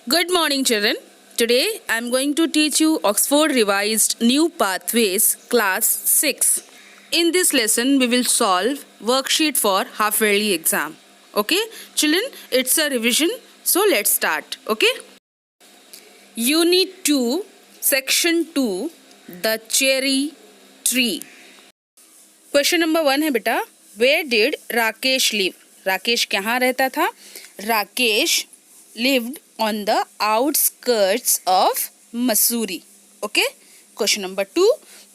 Good morning, children. Today I am going to teach you Oxford Revised New Pathways, Class 6. In this lesson, we will solve worksheet for half yearly exam. Okay, children, it's a revision, so let's start. Okay, Unit 2, Section 2, The Cherry Tree. Question number 1 है बेटा, Where did Rakesh live? Rakesh कहाँ रहता था? Rakesh lived on the outskirts of Mussoorie. Okay. Question number 2.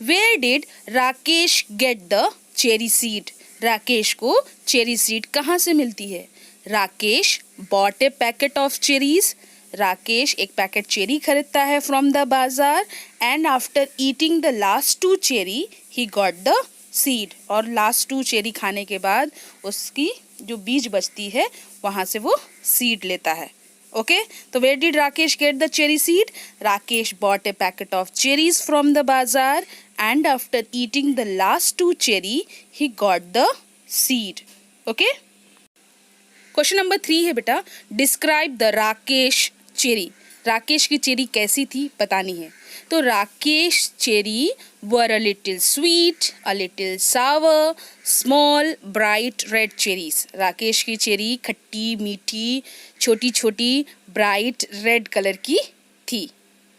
Where did Rakesh get the cherry seed? Rakesh को cherry seed कहाँ से मिलती है? Rakesh bought a packet of cherries. Rakesh एक पैकेट चेरी खरीदता है from the बाजार and after eating the last 2 cherry he got the seed. और लास्ट 2 चेरी खाने के बाद उसकी जो बीज बचती है वहाँ से वो सीड लेता है. Okay, so where did Rakesh get the cherry seed? Rakesh bought a packet of cherries from the bazaar and after eating the last 2 cherry, he got the seed. Okay? Question number 3 है बेटा, describe the Rakesh cherry. Rakesh की cherry कैसी थी बतानी है. तो Rakesh cherry were a little sweet, a little sour, small, bright red cherries. Rakesh की cherry खट्टी मीठी छोटी छोटी ब्राइट रेड कलर की थी.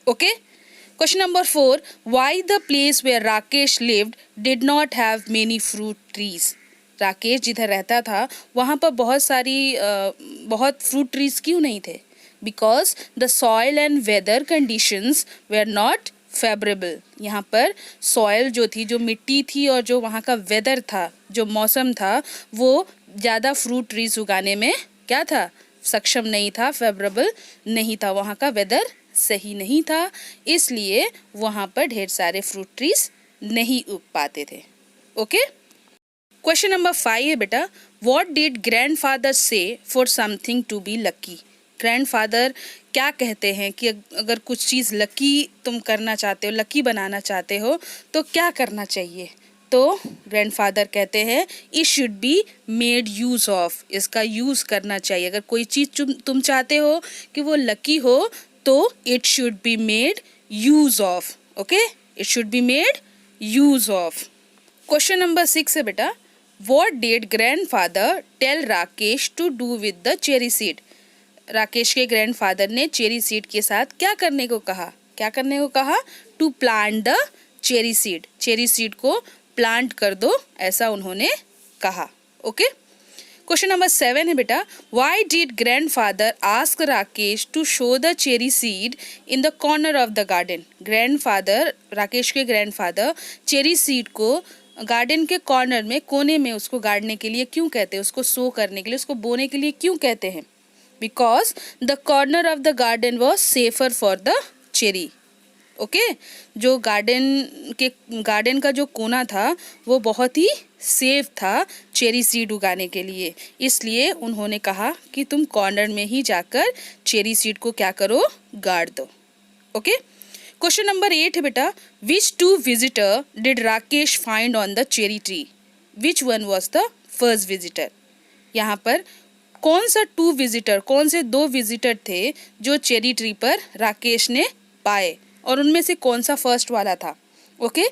Okay. Question number 4. Why the place where Rakesh lived did not have many fruit trees? Rakesh जिधर रहता था वहाँ पर बहुत फ्रूट ट्रीज क्यों नहीं थे? Because the soil and weather conditions were not favorable. यहाँ पर सॉयल जो थी, जो मिट्टी थी और जो वहाँ का वेदर था, जो मौसम था, वो ज़्यादा फ्रूट ट्रीज उगाने में क्या था? सक्षम नहीं था, फेवरेबल नहीं था. वहाँ का वेदर सही नहीं था, इसलिए वहाँ पर ढेर सारे फ्रूट ट्रीज नहीं उग पाते थे. ओके. क्वेश्चन नंबर 5 है बेटा, what did grandfather say for something to be lucky? Grandfather क्या कहते हैं कि अगर कुछ चीज़ लकी तुम करना चाहते हो, लकी बनाना चाहते हो, तो क्या करना चाहिए? तो ग्रैंडफादर कहते हैं it should be made use of. इसका यूज़ करना चाहिए. अगर कोई चीज़ तुम चाहते हो कि वो लकी हो तो it should be made use of. Okay, it should be made use of. Question number 6 है बेटा, what did grandfather tell Rakesh to do with the cherry seed? Rakesh के ग्रैंडफादर ने चेरी सीड के साथ क्या करने को कहा? क्या करने को कहा? To plant the cherry seed. Cherry seed को प्लांट कर दो, ऐसा उन्होंने कहा. ओके. क्वेश्चन नंबर 7 है बेटा, why did grandfather ask Rakesh to show the cherry seed in the corner of the garden? Grandfather, Rakesh के ग्रैंडफादर चेरी सीड को गार्डन के कॉर्नर में, कोने में उसको गाड़ने के लिए क्यों कहते हैं? उसको सो करने के लिए, उसको बोने के लिए क्यों कहते हैं? Because the corner of the garden was safer for the cherry. Okay. जो गार्डन का जो कोना था वो बहुत ही सेफ था चेरी सीड उगाने के लिए, इसलिए उन्होंने कहा कि तुम कॉर्नर में ही जाकर चेरी सीड को क्या करो? गाड़ दो. ओके. क्वेश्चन नंबर 8 है बेटा, विच 2 visitor did Rakesh find on the cherry tree? Which one was the first visitor? यहाँ पर कौन सा 2 विजिटर, कौन से 2 विजिटर थे जो चेरी ट्री पर राकेश ने पाए, और उनमें से कौन सा फर्स्ट वाला था? Okay.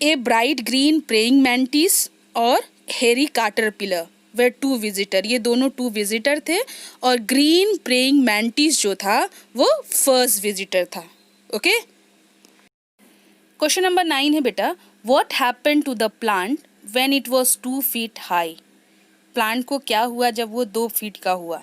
A bright green praying mantis और हेरी कैटरपिलर वे 2 विजिटर. ये दोनों 2 विजिटर थे और ग्रीन प्रेइंग मैंटिस जो था वो फर्स्ट विजिटर था. ओके. क्वेश्चन नंबर 9 है बेटा, what happened to the plant when it was 2 feet high? Plant को क्या हुआ जब वो 2 फीट का हुआ?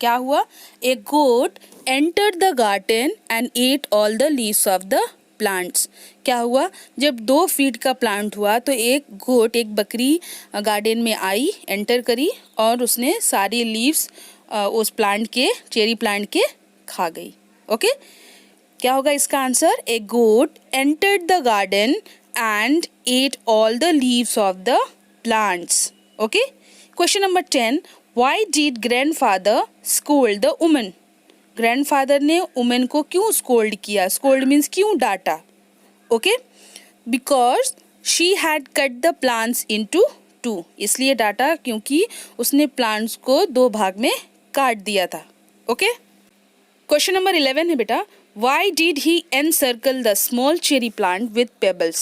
क्या हुआ? A goat entered the garden and ate all the leaves of the plants. क्या हुआ? जब 2 फीट का प्लांट हुआ तो एक गोट, एक बकरी गार्डन में आई, एंटर करी और उसने सारी लीव्स उस प्लांट के, चेरी प्लांट के खा गई. ओके. क्या होगा इसका answer? A goat entered the garden and ate all the leaves of the plants. Okay. Question number 10. Why did grandfather scold the woman? Grandfather ने woman को क्यों scold किया? Scold means क्यों डांटा? Okay? Because she had cut the plants into 2. इसलिए डांटा क्योंकि उसने plants को 2 भाग में काट दिया था. Okay? क्वेश्चन नंबर 11 है बेटा, why did he encircle the small cherry plant with pebbles.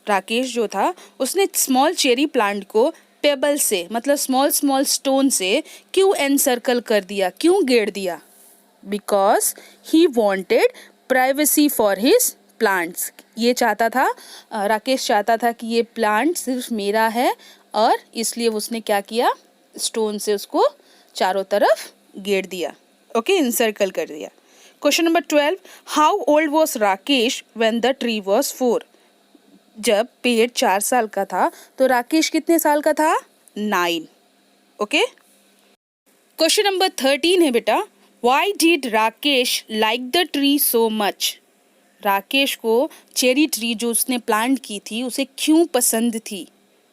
Rakesh जो था उसने स्मॉल चेरी प्लांट को पेबल से मतलब स्मॉल स्मॉल स्टोन से क्यों एनसर्कल कर दिया, क्यों घेर दिया? Because he wanted privacy for his plants. ये चाहता था, राकेश चाहता था कि ये प्लांट सिर्फ मेरा है और इसलिए उसने क्या किया, स्टोन से उसको चारों तरफ घेर दिया। ओके, इनसर्कल कर दिया। Question number 12, how old was Rakesh when the tree was 4। जब पेड़ 4 साल का था तो राकेश कितने साल का था? 9। ओके। क्वेश्चन नंबर 13 है बेटा, why did Rakesh like the tree so much. Rakesh को चेरी ट्री जो उसने प्लांट की थी उसे क्यों पसंद थी?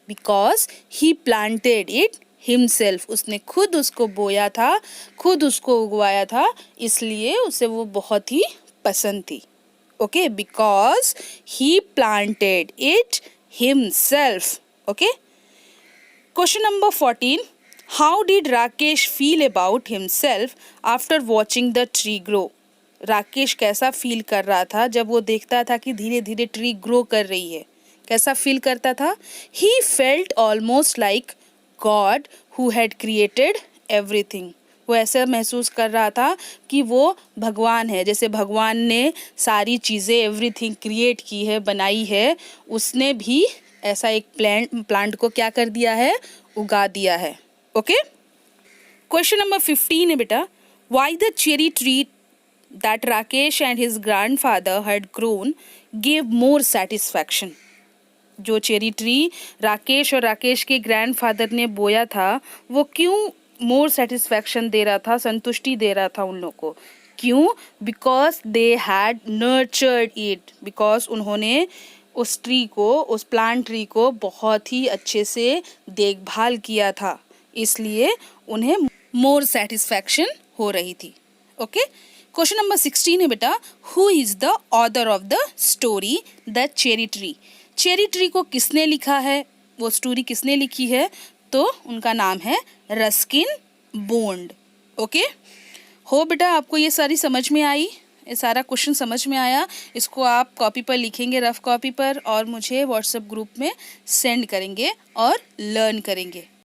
Because he planted it himself. उसने खुद उसको बोया था, खुद उसको उगवाया था, इसलिए उसे वो बहुत ही पसंद थी। Okay, because he planted it himself. Okay. Question number 14, how did Rakesh feel about himself after watching the tree grow. Rakesh कैसा फील कर रहा था जब वो देखता था कि धीरे धीरे ट्री ग्रो कर रही है? कैसा फील करता था? He felt almost like God who had created everything. वो ऐसा महसूस कर रहा था कि वो भगवान है, जैसे भगवान ने सारी चीज़ें एवरीथिंग क्रिएट की है, बनाई है, उसने भी ऐसा एक प्लांट को क्या कर दिया है, उगा दिया है। ओके। क्वेश्चन नंबर 15 है बेटा, why the cherry tree that Rakesh and his grandfather had grown gave more satisfaction। जो चेरी ट्री राकेश और राकेश के ग्रैंडफादर ने बोया था वो क्यों मोर सेटिस्फैक्शन दे रहा था, संतुष्टि दे रहा था उन लोग को? क्यों? Because they had nurtured it. Because उन्होंने उस ट्री को, उस प्लांट ट्री को बहुत ही अच्छे से देखभाल किया था, इसलिए उन्हें मोर सेटिस्फैक्शन हो रही थी। ओके। क्वेश्चन नंबर 16 है बेटा, who is the author of the story the cherry tree. Cherry tree को किसने लिखा है, वो स्टोरी किसने लिखी है? तो उनका नाम है रस्किन बॉन्ड। ओके। हो बेटा, आपको ये सारी समझ में आई, ये सारा क्वेश्चन समझ में आया? इसको आप कॉपी पर लिखेंगे, रफ कॉपी पर, और मुझे व्हाट्सएप ग्रुप में सेंड करेंगे और लर्न करेंगे।